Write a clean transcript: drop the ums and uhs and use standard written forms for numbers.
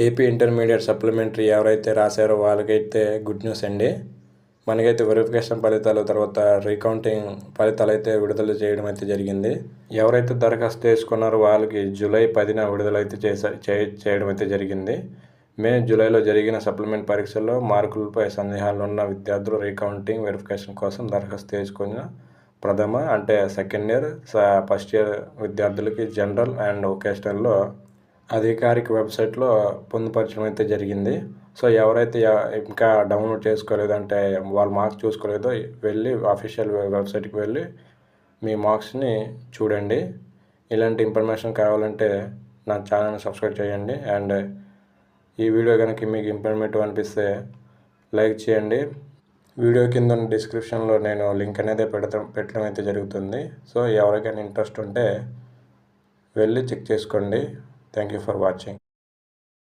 AP intermediate supplementary ఎవరైతే రాశారో వాళ్ళకైతే గుడ్ న్యూస్ అండి. మనకైతే వెరిఫికేషన్ ఫలితాలు తర్వాత రీకౌంటింగ్ ఫలితాలు అయితే విడుదల చేయడం అయితే జరిగింది. ఎవరైతే దరఖాస్తు చేసుకున్నారో వాళ్ళకి జూలై 10న విడుదలైతే చేయడం అయితే జరిగింది. జూలైలో జరిగిన సప్లిమెంట్ పరీక్షల్లో మార్కులపై సందేహాలు ఉన్న విద్యార్థులు రీకౌంటింగ్ వెరిఫికేషన్ కోసం దరఖాస్తు చేసుకున్న ప్రథమ అంటే సెకండ్ ఇయర్, ఫస్ట్ ఇయర్ విద్యార్థులకి జనరల్ అండ్ వొకేషనల్లో అధికారిక వెబ్సైట్లో పొందుపరచడం అయితే జరిగింది. సో ఎవరైతే ఇంకా డౌన్లోడ్ చేసుకోలేదు అంటే వాళ్ళ మార్క్స్ చూసుకోలేదో వెళ్ళి అఫీషియల్ వెబ్సైట్కి వెళ్ళి మీ మార్క్స్ని చూడండి. ఇలాంటి ఇన్ఫర్మేషన్ కావాలంటే నా ఛానల్ని సబ్స్క్రైబ్ చేయండి. అండ్ ఈ వీడియో కనుక మీకు ఇన్ఫర్మేటివ్ అనిపిస్తే లైక్ చేయండి. వీడియో కింద డిస్క్రిప్షన్లో నేను లింక్ అనేది పెట్టడం అయితే జరుగుతుంది. సో ఎవరికైనా ఇంట్రెస్ట్ ఉంటే వెళ్ళి చెక్ చేసుకోండి. Thank you for watching.